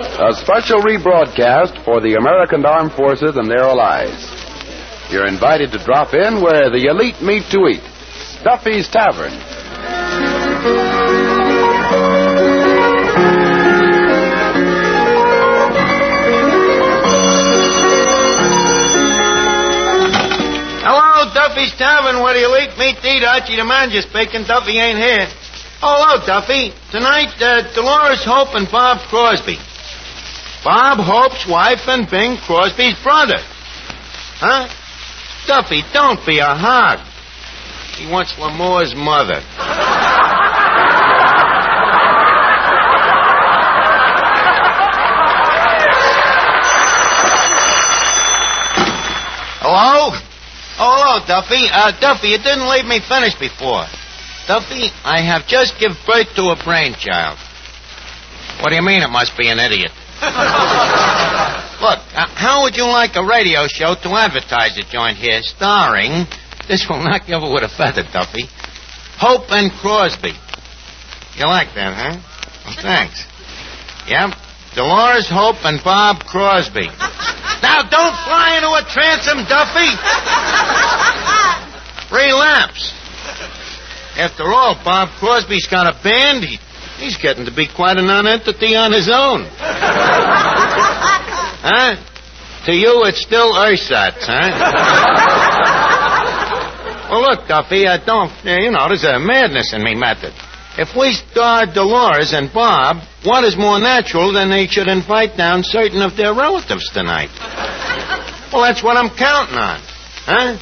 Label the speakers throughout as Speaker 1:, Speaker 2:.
Speaker 1: A special rebroadcast for the American Armed Forces and their allies. You're invited to drop in where the elite meet to eat. Duffy's Tavern.
Speaker 2: Hello, Duffy's Tavern, where the elite meet to eat. Archie the Manager speaking. Duffy ain't here. Oh, hello, Duffy. Tonight, Dolores, Hope, and Bob Crosby. Bob Hope's wife and Bing Crosby's brother. Huh? Duffy, don't be a hog. He wants Lamore's mother. Hello? Oh, hello, Duffy. Duffy, you didn't leave me finished before. Duffy, I have just given birth to a brainchild. What do you mean it must be an idiot? Look, how would you like a radio show to advertise a joint here starring, this will knock you over with a feather, Duffy, Hope and Crosby. You like that, huh? Well, thanks. Yep, Dolores, Hope, and Bob Crosby. Now, don't fly into a transom, Duffy. Relapse. After all, Bob Crosby's got a band. He's getting to be quite a non-entity on his own. Huh? To you, it's still ersatz, huh? Well, look, Duffy, there's a madness in me method. If we star Dolores and Bob, what is more natural than they should invite down certain of their relatives tonight? Well, that's what I'm counting on. Huh?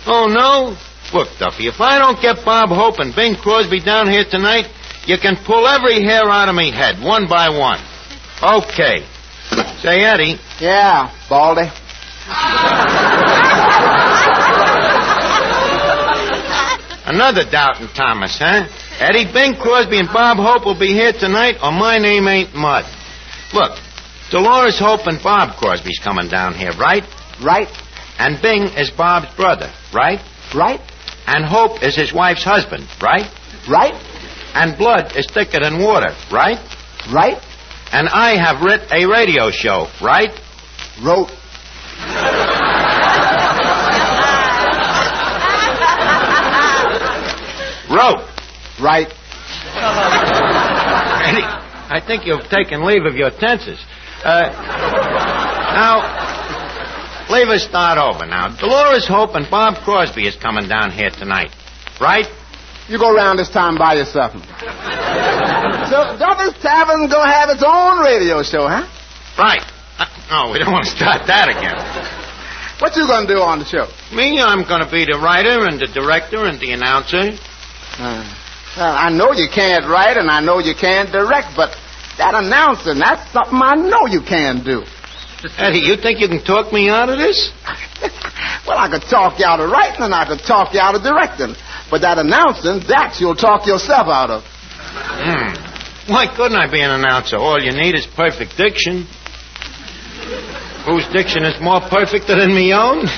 Speaker 2: Oh, no? Look, Duffy, if I don't get Bob Hope and Bing Crosby down here tonight, you can pull every hair out of me head, one by one. Okay. Say, Eddie.
Speaker 3: Yeah, Baldy.
Speaker 2: Another doubting Thomas, huh? Eddie, Bing Crosby and Bob Hope will be here tonight, or my name ain't Mud. Look, Dolores Hope and Bob Crosby's coming down here, right?
Speaker 3: Right.
Speaker 2: And Bing is Bob's brother, right?
Speaker 3: Right.
Speaker 2: And Hope is his wife's husband, right?
Speaker 3: Right.
Speaker 2: And blood is thicker than water, right?
Speaker 3: Right.
Speaker 2: And I have writ a radio show, right?
Speaker 3: Wrote.
Speaker 2: Wrote.
Speaker 3: Right.
Speaker 2: Eddie, I think you've taken leave of your tenses. Now, leave us start over now. Dolores Hope and Bob Crosby is coming down here tonight, right?
Speaker 3: You go around this time by yourself. So Duffy's Tavern's gonna have its own radio show, huh?
Speaker 2: Right. No, we don't want to start that again.
Speaker 3: What you gonna do on the show?
Speaker 2: Me, I'm gonna be the writer and the director and the announcer.
Speaker 3: Well, I know you can't write and I know you can't direct, but that announcing, that's something I know you can do.
Speaker 2: Eddie, you think you can talk me out of this?
Speaker 3: Well, I could talk you out of writing and I could talk you out of directing. But that announcing, that you'll talk yourself out of.
Speaker 2: Why couldn't I be an announcer? All you need is perfect diction. Whose diction is more perfect than me own?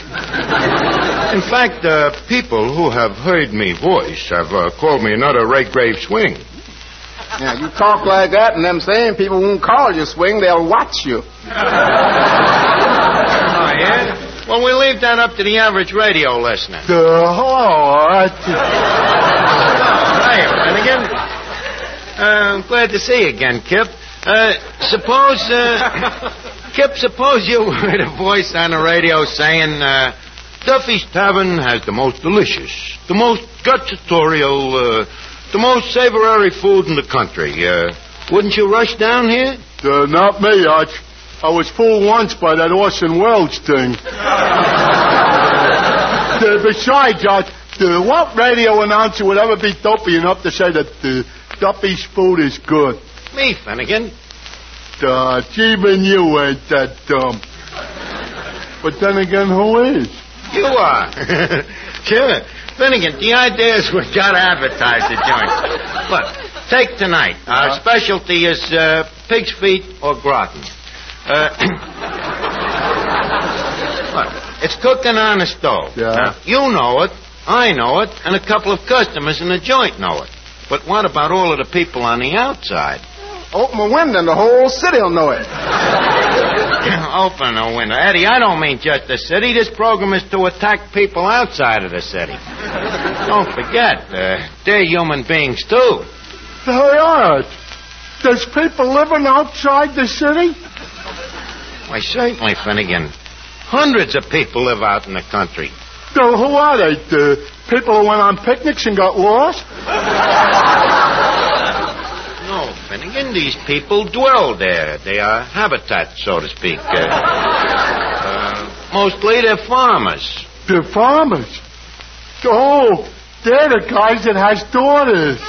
Speaker 2: In fact, people who have heard me voice have called me another Redgrave Swing.
Speaker 3: Yeah, you talk like that, and them same people won't call you swing, they'll watch you.
Speaker 2: Oh, yeah? Well, we'll leave that up to the average radio listener. Hey, Finnegan. I'm glad to see you again, Kip. Suppose you were the voice on the radio saying, Duffy's Tavern has the most delicious, the most gustatorial, the most savory food in the country. Wouldn't you rush down here?
Speaker 4: Not me, Arch. I was fooled once by that Orson Welles thing. Besides, Arch, what radio announcer would ever be dopey enough to say that Duffy's food is good?
Speaker 2: Me, Finnegan.
Speaker 4: Even you ain't that dumb. But then again, who is?
Speaker 2: You are. Sure. Finnegan, the idea is we've got to advertise the joint. Look, take tonight. Our specialty is pig's feet or gratin. Look, it's cooking on the stove.
Speaker 4: Yeah.
Speaker 2: Now, you know it, I know it, and a couple of customers in the joint know it. But what about all of the people on the outside?
Speaker 3: Open a window and the whole city will know it.
Speaker 2: Open a window. Eddie, I don't mean just the city. This program is to attack people outside of the city. Don't forget, they're human beings, too.
Speaker 4: They are. There's people living outside the city?
Speaker 2: Why, certainly, Finnegan. Hundreds of people live out in the country.
Speaker 4: So who are they? The people who went on picnics and got lost?
Speaker 2: No, Finnegan, these people dwell there. They are habitat, so to speak. Mostly they're farmers.
Speaker 4: They're farmers? Oh, they're the guys that has daughters.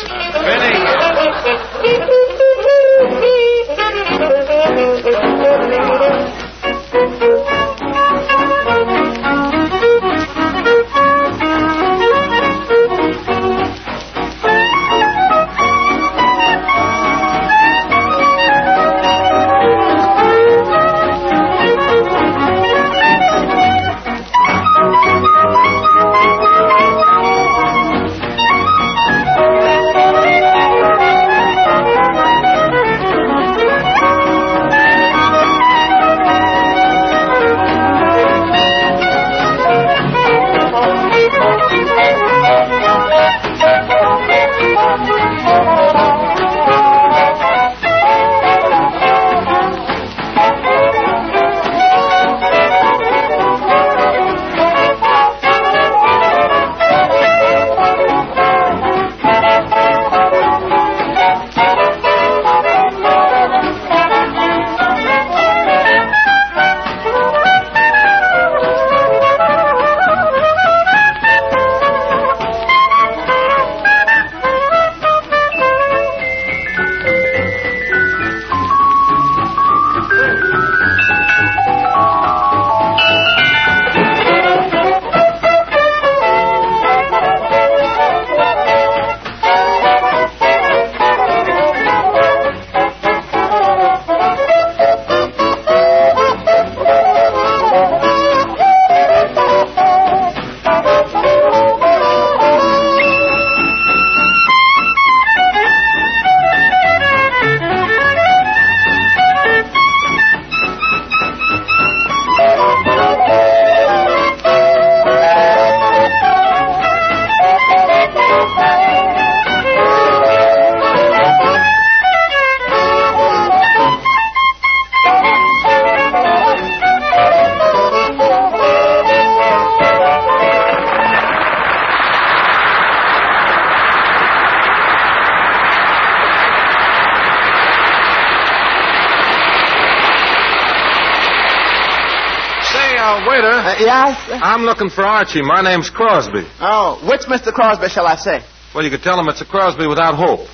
Speaker 5: Waiter.
Speaker 3: Yes?
Speaker 5: I'm looking for Archie. My name's Crosby.
Speaker 3: Oh, which Mr. Crosby shall I say?
Speaker 5: Well, you could tell him it's a Crosby without hope.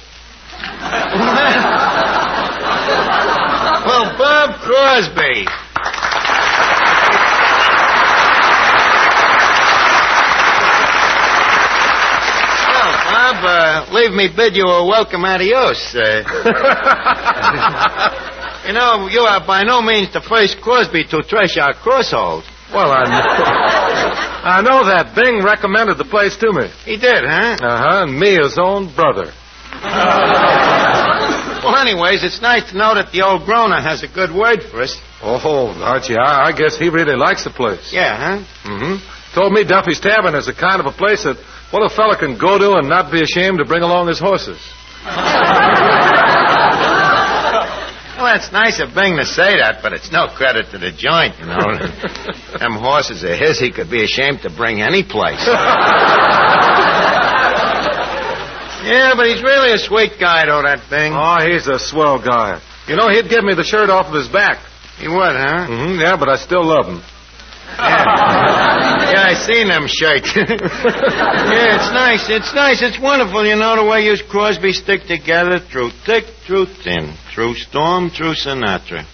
Speaker 2: Well, Bob Crosby. Well, Bob, leave me bid you a welcome adios. You know, you are by no means the first Crosby to trash our crosshold.
Speaker 5: Well, I know that. Bing recommended the place to me.
Speaker 2: He did, huh?
Speaker 5: Uh-huh, and me, his own brother.
Speaker 2: Well, anyways, it's nice to know that the old groaner has a good word for us.
Speaker 5: Oh, Archie, I guess he really likes the place.
Speaker 2: Yeah, huh?
Speaker 5: Mm-hmm. Told me Duffy's Tavern is the kind of a place that, well, a fella can go to and not be ashamed to bring along his horses.
Speaker 2: Well, it's nice of Bing to say that, but it's no credit to the joint, you know. Them horses of his, he could be ashamed to bring any place. Yeah, but he's really a sweet guy, though, that Bing.
Speaker 5: Oh, he's a swell guy. You know, he'd give me the shirt off of his back.
Speaker 2: He would, huh?
Speaker 5: Mm-hmm, yeah, but I still love him.
Speaker 2: Yeah, I seen them shirts. Yeah, it's nice. It's nice. It's wonderful, you know, the way you Crosby stick together through thick, through thin, through storm, through Sinatra.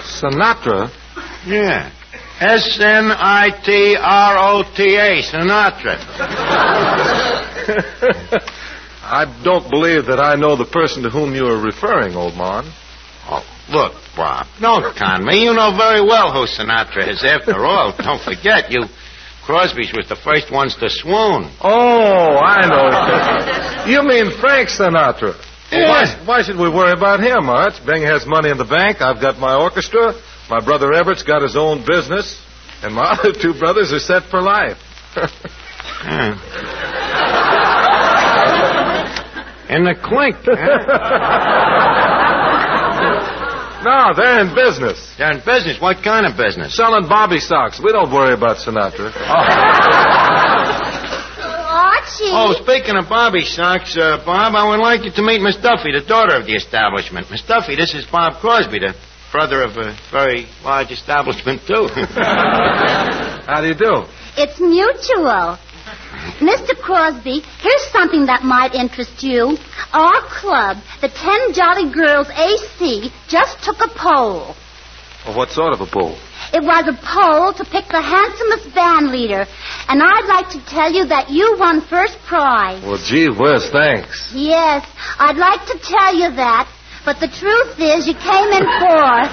Speaker 5: Sinatra?
Speaker 2: Yeah. S-N-I-T-R-O-T-A, Sinatra.
Speaker 5: I don't believe that I know the person to whom you are referring, old man.
Speaker 2: Oh, look, Bob, don't con me. You know very well who Sinatra is, after all. Don't forget, you Crosby's was the first ones to swoon.
Speaker 5: Oh, I know. You mean Frank Sinatra?
Speaker 2: Yeah.
Speaker 5: Why should we worry about him, Arch? Bing has money in the bank. I've got my orchestra. My brother Everett's got his own business. And my other two brothers are set for life.
Speaker 2: In the clink, huh?
Speaker 5: No, they're in business.
Speaker 2: They're in business? What kind of business?
Speaker 5: Selling bobby socks. We don't worry about Sinatra.
Speaker 6: Archie.
Speaker 2: Oh, speaking of bobby socks, Bob, I would like you to meet Miss Duffy, the daughter of the establishment. Miss Duffy, this is Bob Crosby, the brother of a very large establishment, too.
Speaker 5: How do you do?
Speaker 6: It's mutual. Mr. Crosby, here's something that might interest you. Our club, the 10 Jolly Girls AC, just took a poll.
Speaker 5: Well, what sort of a poll?
Speaker 6: It was a poll to pick the handsomest band leader. And I'd like to tell you that you won first prize.
Speaker 5: Well, gee whiz, thanks.
Speaker 6: Yes, I'd like to tell you that. But the truth is, you came in fourth.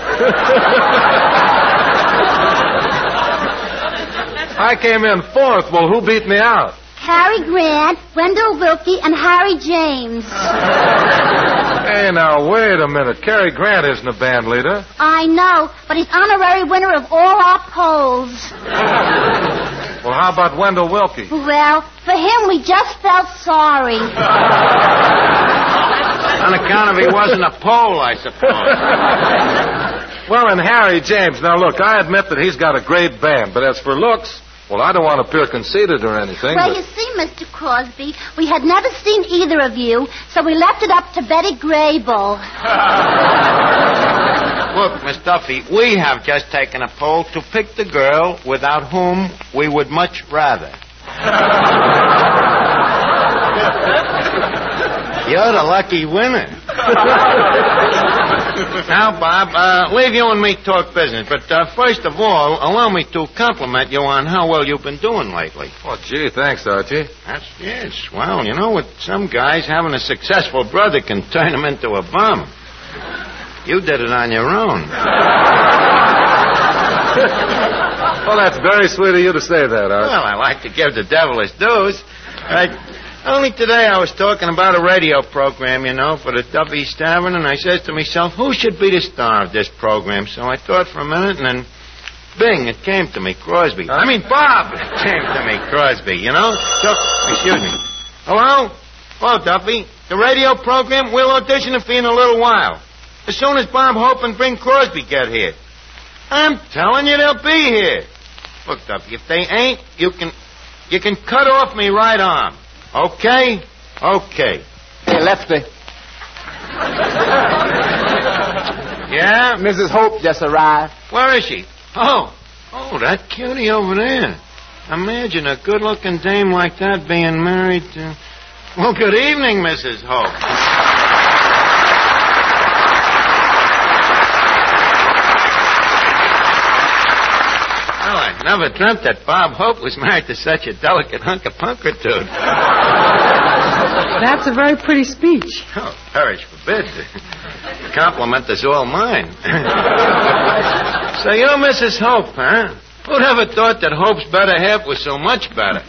Speaker 5: I came in fourth. Well, who beat me out?
Speaker 6: Cary Grant, Wendell Willkie, and Harry James.
Speaker 5: Hey, now, wait a minute. Cary Grant isn't a band leader.
Speaker 6: I know, but he's honorary winner of all our polls.
Speaker 5: Well, how about Wendell Willkie?
Speaker 6: Well, for him, we just felt sorry.
Speaker 2: On account of he wasn't a poll, I suppose.
Speaker 5: Well, and Harry James. Now, look, I admit that he's got a great band, but as for looks, well, I don't want to appear conceited or anything.
Speaker 6: Well,
Speaker 5: but...
Speaker 6: you see, Mr. Crosby, we had never seen either of you, so we left it up to Betty Grable.
Speaker 2: Look, Miss Duffy, we have just taken a poll to pick the girl without whom we would much rather. You're the lucky winner. Now, Bob, leave you and me talk business. But first of all, allow me to compliment you on how well you've been doing lately.
Speaker 5: Oh, gee, thanks, Archie.
Speaker 2: Yes. Well, you know, with some guys, having a successful brother can turn them into a bum. You did it on your own.
Speaker 5: Well, that's very sweet of you to say that, Archie.
Speaker 2: Well, I like to give the devil his dues. Only today I was talking about a radio program, you know, for the Duffy's Tavern, and I says to myself, who should be the star of this program? So I thought for a minute, and then, bing, it came to me, Crosby. I mean, Bob! It came to me, Crosby, you know? So, excuse me. Hello? Hello, Duffy. The radio program, we'll audition for you in a little while. As soon as Bob Hope and Bing Crosby get here. I'm telling you they'll be here. Look, Duffy, if they ain't, you can cut off me right arm. Okay? Okay.
Speaker 3: Hey, Lefty.
Speaker 2: Yeah?
Speaker 3: Mrs. Hope just arrived.
Speaker 2: Where is she? Oh, that cutie over there. Imagine a good-looking dame like that being married to... Well, good evening, Mrs. Hope. Well, I never dreamt that Bob Hope was married to such a delicate hunk of punkertude.
Speaker 7: That's a very pretty speech.
Speaker 2: Oh, perish forbid. The compliment is all mine. So you're Mrs. Hope, huh? Who'd ever thought that Hope's better half was so much better?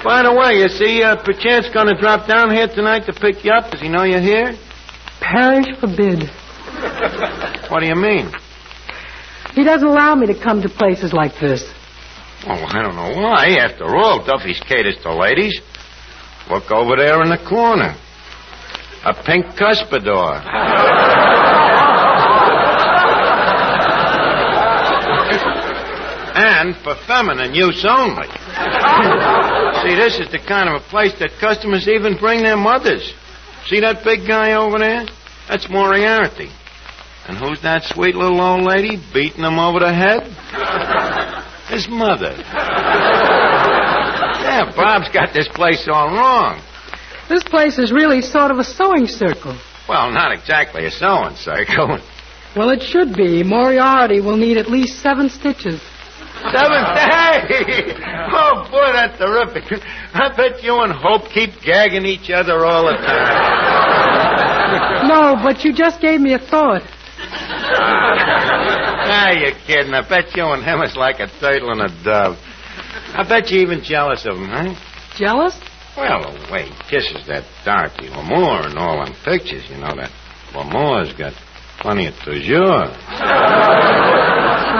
Speaker 2: By the way, you see, perchance going to drop down here tonight to pick you up. Does he know you're here?
Speaker 7: Parish forbid.
Speaker 2: What do you mean?
Speaker 7: He doesn't allow me to come to places like this.
Speaker 2: Oh, I don't know why. After all, Duffy's caters to ladies. Look over there in the corner. A pink cuspidor. And for feminine use only. See, this is the kind of a place that customers even bring their mothers. See that big guy over there? That's Moriarty. And who's that sweet little old lady beating him over the head? His mother. Yeah, Bob's got this place all wrong.
Speaker 7: This place is really sort of a sewing circle.
Speaker 2: Well, not exactly a sewing circle.
Speaker 7: Well, it should be. Moriarty will need at least 7 stitches.
Speaker 2: 7? Hey! Oh, boy, that's terrific. I bet you and Hope keep gagging each other all the time.
Speaker 7: No, but you just gave me a thought.
Speaker 2: You're kidding. I bet you and him is like a turtle and a dove. I bet you're even jealous of him, huh?
Speaker 7: Jealous?
Speaker 2: Well, the way he kisses that darky Lamour in all them pictures, you know, that Lamour's got plenty of toujours.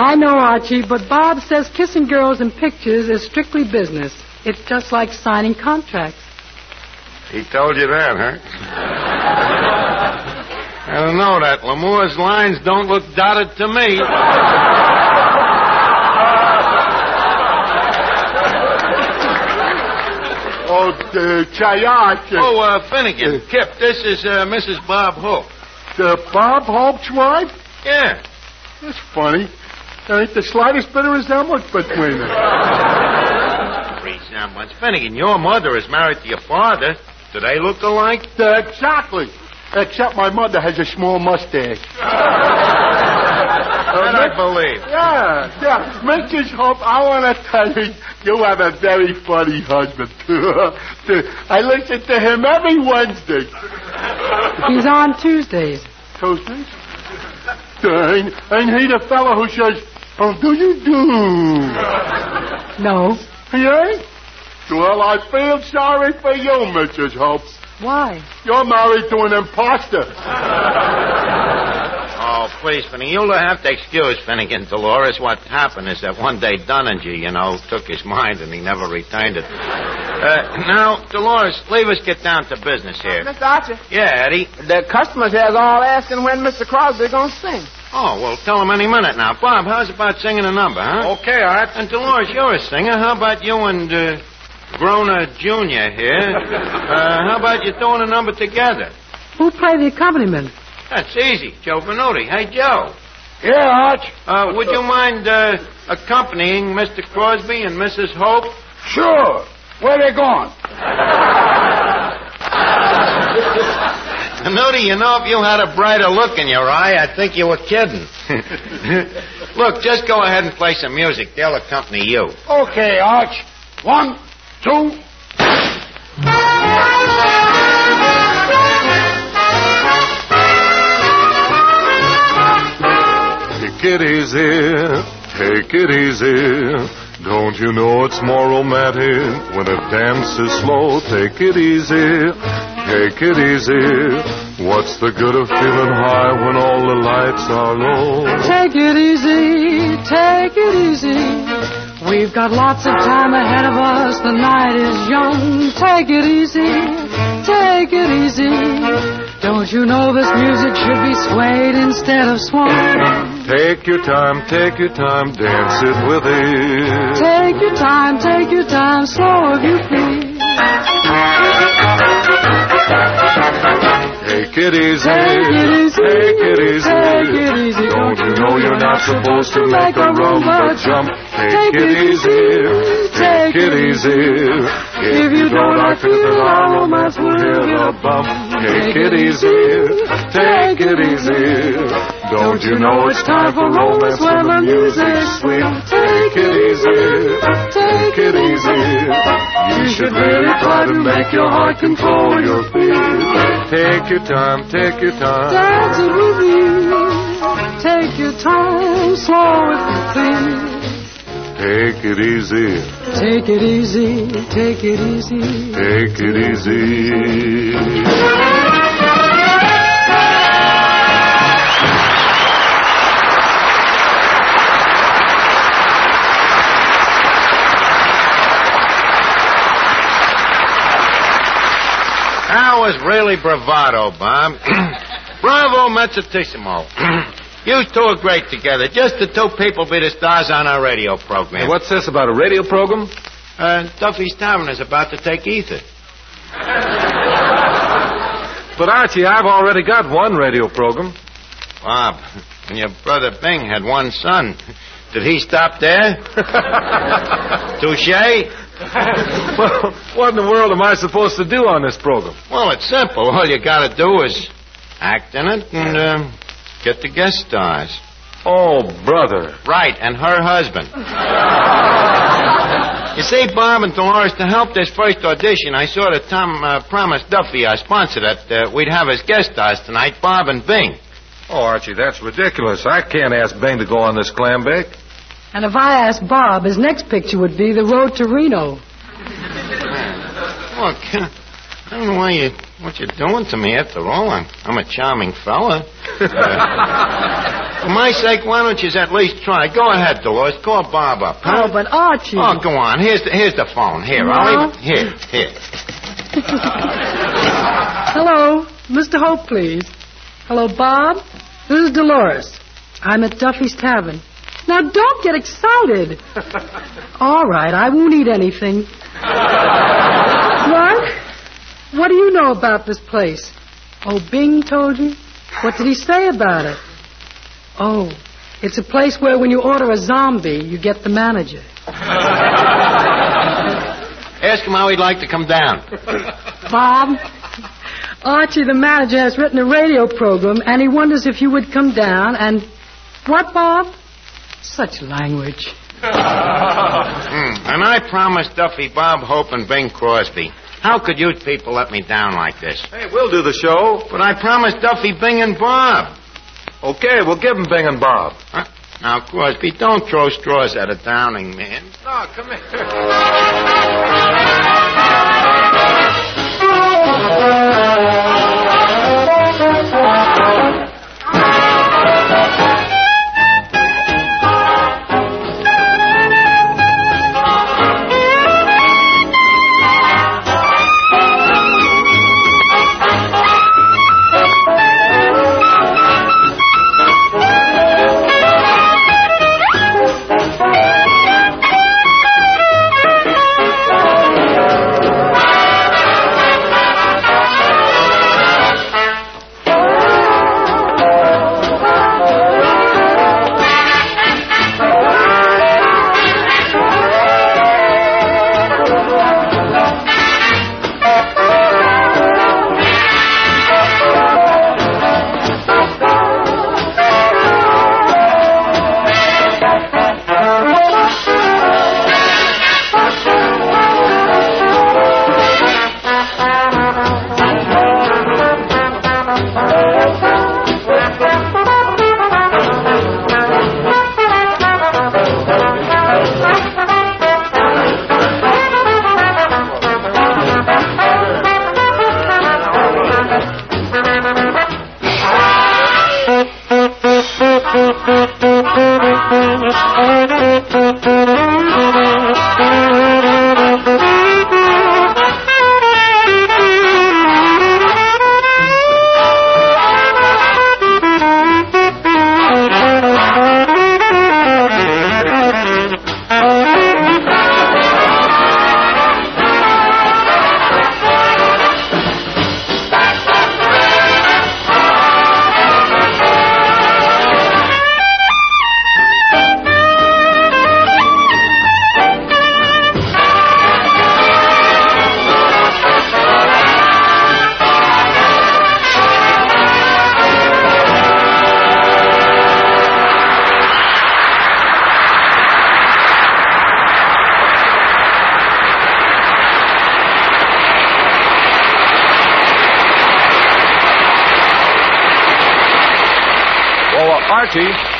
Speaker 7: I know, Archie, but Bob says kissing girls in pictures is strictly business. It's just like signing contracts.
Speaker 2: He told you that, huh? I don't know. That Lamour's lines don't look dotted to me.
Speaker 4: Chayat.
Speaker 2: Finnegan, Kip, this is Mrs. Bob Hope.
Speaker 4: Bob Hope's wife?
Speaker 2: Yeah.
Speaker 4: That's funny. There ain't the slightest bit of resemblance between them.
Speaker 2: Resemblance? Finnegan, your mother is married to your father. Do they look alike?
Speaker 4: Exactly. Except my mother has a small mustache.
Speaker 2: That I believe.
Speaker 4: Yeah. Mrs. Hope, I want to tell you, you have a very funny husband. I listen to him every Wednesday.
Speaker 7: He's on Tuesdays.
Speaker 4: Tuesdays? Ain't he the fellow who says, "How do you do?"
Speaker 7: No.
Speaker 4: He ain't? Well, I feel sorry for you, Mrs. Hope.
Speaker 7: Why?
Speaker 4: You're married to an imposter.
Speaker 2: Oh, please, Finnegan, you'll have to excuse Finnegan, Dolores. What happened is that one day Dunninger, took his mind and he never returned it. Now, Dolores, leave us get down to business here.
Speaker 3: Mr. Archie.
Speaker 2: Yeah, Eddie?
Speaker 3: The customers here's all asking when Mr. Crosby's going to sing.
Speaker 2: Oh, well, tell them any minute now. Bob, how's about singing a number, huh?
Speaker 5: Okay, Art.
Speaker 2: And Dolores, you're a singer. How about you and Grona Jr. here? How about you doing a number together?
Speaker 7: Who play the accompaniment?
Speaker 2: That's easy. Joe Venuti. Hey, Joe.
Speaker 4: Yeah, Arch.
Speaker 2: Would you mind accompanying Mr. Crosby and Mrs. Hope?
Speaker 4: Sure. Where they going?
Speaker 2: Venuti, if you had a brighter look in your eye, I'd think you were kidding. Look, just go ahead and play some music. They'll accompany you.
Speaker 4: Okay, Arch. 1, 2.
Speaker 5: Take it easy, take it easy. Don't you know it's more romantic when a dance is slow? Take it easy, take it easy. What's the good of feeling high when all the lights are low?
Speaker 7: Take it easy, take it easy. We've got lots of time ahead of us. The night is young. Take it easy, take it easy. Don't you know this music should be swayed instead of swung?
Speaker 5: Take your time, dance it with ease.
Speaker 7: Take your time, slow if you please.
Speaker 5: Take it easy,
Speaker 7: take it easy.
Speaker 5: Don't you know you're not supposed to make a rumba jump? Take it easy, take it easy. If you don't, I fear that our romance will hit a bump. Take it easy, take it easy. Don't you know it's time for romance when the music's sweet? Take it easy, take it easy. You should really try to make your heart control your feet. Take your time, dance
Speaker 7: it with me. Take your time, slow if you please.
Speaker 5: Take it easy.
Speaker 7: Take it easy, take it easy.
Speaker 5: Take it easy.
Speaker 2: That was really bravado, Bob. Bravo, mezzatissimo. You two are great together. Just the two people be the stars on our radio program.
Speaker 5: Hey, what's this about a radio program?
Speaker 2: Duffy's Tavern is about to take ether.
Speaker 5: But, Archie, I've already got one radio program.
Speaker 2: Bob, when your brother Bing had one son, did he stop there? Touche?
Speaker 5: Well, what in the world am I supposed to do on this program?
Speaker 2: Well, it's simple. All you got to do is act in it and get the guest stars.
Speaker 5: Oh, brother.
Speaker 2: Right, and her husband. You see, Bob and Dolores, to help this first audition, I sort of promised Duffy, our sponsor, that we'd have as guest stars tonight, Bob and Bing.
Speaker 5: Oh, Archie, that's ridiculous. I can't ask Bing to go on this clam bake.
Speaker 7: And if I asked Bob, his next picture would be The Road to Reno.
Speaker 2: Look, I don't know what you're doing to me. After all, I'm a charming fella. For my sake, why don't you at least try? Go ahead, Dolores. Call Bob up. Huh?
Speaker 7: Oh, but Archie.
Speaker 2: Oh, go on. Here's the phone. Here,
Speaker 7: No.
Speaker 2: I'll leave it. Here.
Speaker 7: Hello, Mr. Hope, please. Hello, Bob. This is Dolores. I'm at Duffy's Tavern. Now, don't get excited. All right, I won't eat anything. What? What do you know about this place? Oh, Bing told you? What did he say about it? Oh, it's a place where when you order a zombie, you get the manager.
Speaker 2: Ask him how he'd like to come down.
Speaker 7: Bob, Archie the Manager has written a radio program, and he wonders if you would come down and... What, Bob? Such language.
Speaker 2: And I promised Duffy, Bob Hope, and Bing Crosby. How could you people let me down like this?
Speaker 5: Hey, we'll do the show.
Speaker 2: But I promised Duffy, Bing, and Bob.
Speaker 5: Okay, we'll give them Bing and Bob.
Speaker 2: Huh? Now, Crosby, don't throw straws at a Downing man.
Speaker 5: No, come here.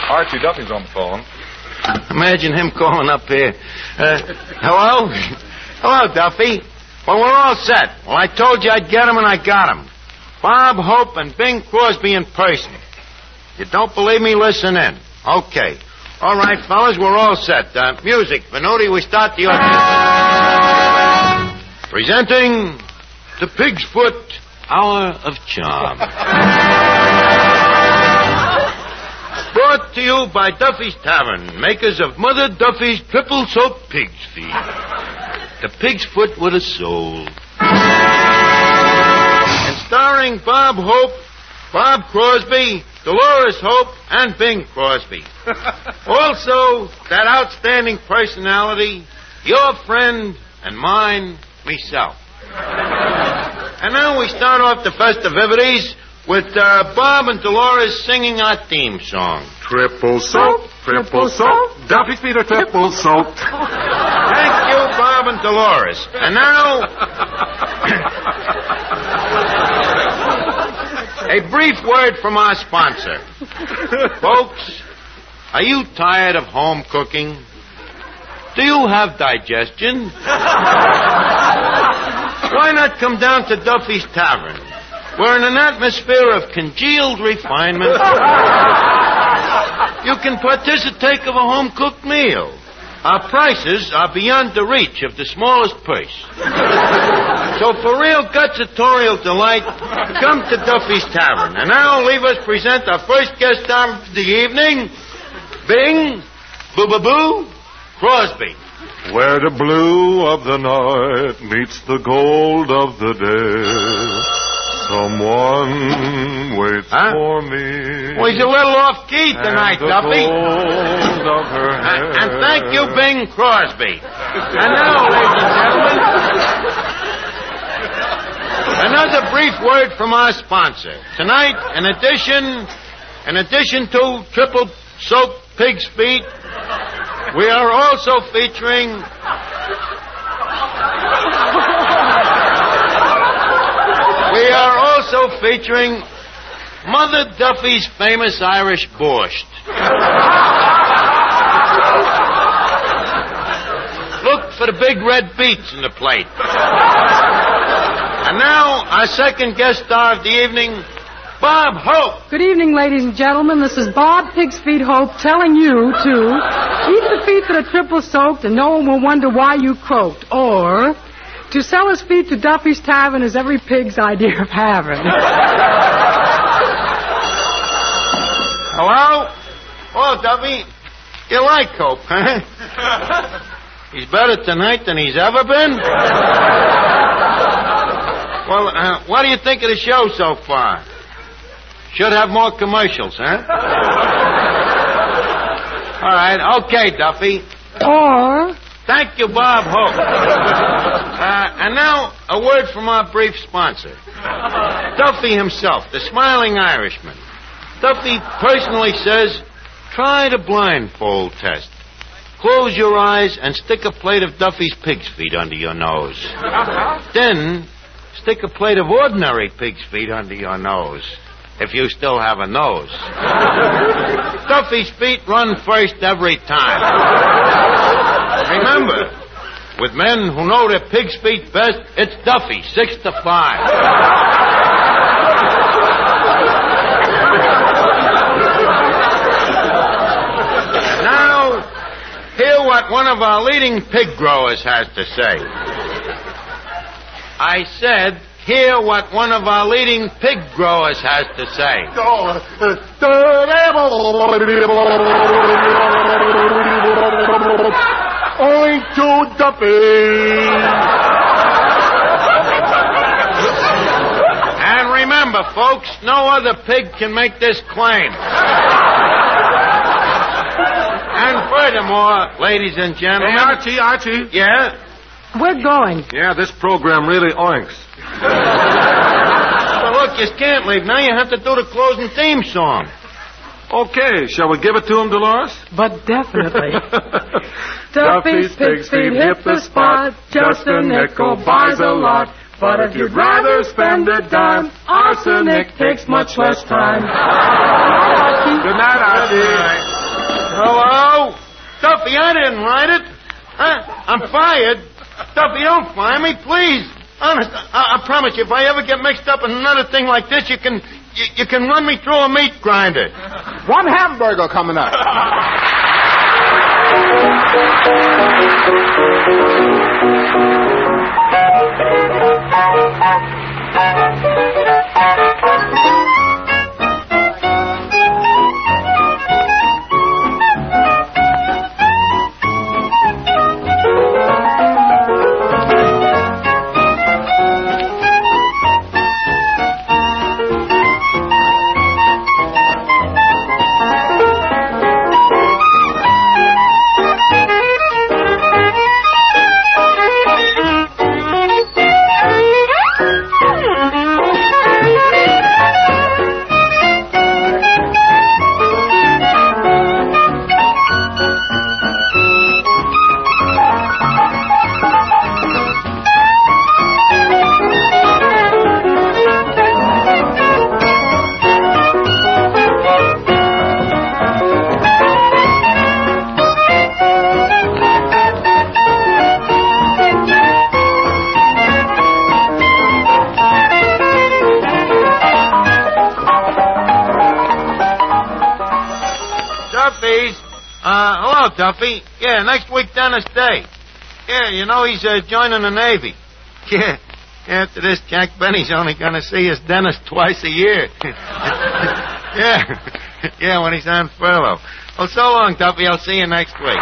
Speaker 5: Archie Duffy's on the phone.
Speaker 2: Imagine him calling up here. Hello? Hello, Duffy. Well, we're all set. Well, I told you I'd get him, and I got him. Bob Hope and Bing Crosby in person. You don't believe me? Listen in. Okay. All right, fellas, we're all set. Music. Venuti, we start the audience. Presenting the Pig's Foot Hour of Charm. Brought to you by Duffy's Tavern, makers of Mother Duffy's Triple Soap Pig's Feet. The Pig's Foot with a soul. And starring Bob Hope, Bob Crosby, Dolores Hope, and Bing Crosby. Also, that outstanding personality, your friend and mine, myself. And now we start off the festivities with Bob and Dolores singing our theme song.
Speaker 5: Triple soap, Duffy's feet are triple soap.
Speaker 2: Thank you, Bob and Dolores. And now, a brief word from our sponsor. Folks, Are you tired of home cooking? Do you have digestion? Why not come down to Duffy's Tavern, where in an atmosphere of congealed refinement, you can participate of a home-cooked meal. Our prices are beyond the reach of the smallest purse. So for real gutsatorial delight, come to Duffy's Tavern. And now leave us present our first guest star of the evening, Bing, Boo-Boo-Boo, Crosby.
Speaker 5: Where the blue of the night meets the gold of the day, someone waits for me.
Speaker 2: Well, he's a little off-key tonight, Duffy.
Speaker 5: Of her hair.
Speaker 2: And thank you, Bing Crosby. And now, ladies and gentlemen, another brief word from our sponsor. Tonight, in addition to triple soaked pig's feet, we are also featuring Mother Duffy's famous Irish borscht. Look for the big red beets in the plate. And now, our second guest star of the evening, Bob Hope.
Speaker 7: Good evening, ladies and gentlemen. This is Bob Pig's Feet Hope telling you to eat the feet that are triple soaked and no one will wonder why you croaked. Or, to sell his feet to Duffy's Tavern is every pig's idea of having.
Speaker 2: Hello? Oh, Duffy, you like Hope, huh? He's better tonight than he's ever been? Well, what do you think of the show so far? Should have more commercials, huh? All right, okay, Duffy.
Speaker 7: Or...
Speaker 2: Thank you, Bob Hope. And now, a word from our brief sponsor. Duffy himself, the smiling Irishman. Duffy personally says, try the blindfold test. Close your eyes and stick a plate of Duffy's pig's feet under your nose. Then, stick a plate of ordinary pig's feet under your nose, if you still have a nose. Duffy's feet run first every time. Remember, with men who know their pig's feet best, it's Duffy, 6 to 5. Now, hear what one of our leading pig growers has to say. I said, hear what one of our leading pig growers has to say.
Speaker 4: Owing to Duffy.
Speaker 2: And remember, folks, no other pig can make this claim. And furthermore, ladies and gentlemen...
Speaker 5: Hey, Archie.
Speaker 2: Yeah?
Speaker 7: We're going.
Speaker 5: Yeah, this program really oinks.
Speaker 2: Well, look, you can't leave. Now you have to do the closing theme song.
Speaker 5: Okay, shall we give it to him, Dolores?
Speaker 7: But definitely. Duffy's Pig's Feet hit the spot. Just a nickel buys a lot. But if you'd rather spend a dime, arsenic takes much less time.
Speaker 5: Good night, Archie.
Speaker 2: Hello? Duffy, I didn't write it. I'm fired. Duffy, don't fire me, please. Honest, I promise you, if I ever get mixed up in another thing like this, you can run me through a meat grinder.
Speaker 3: One hamburger coming up.
Speaker 2: please. Hello, Duffy. Yeah, next week, Dennis Day. Yeah, you know, he's joining the Navy. Yeah. After this, Jack Benny's only going to see his dentist twice a year. Yeah. Yeah, when he's on furlough. Well, so long, Duffy. I'll see you next week.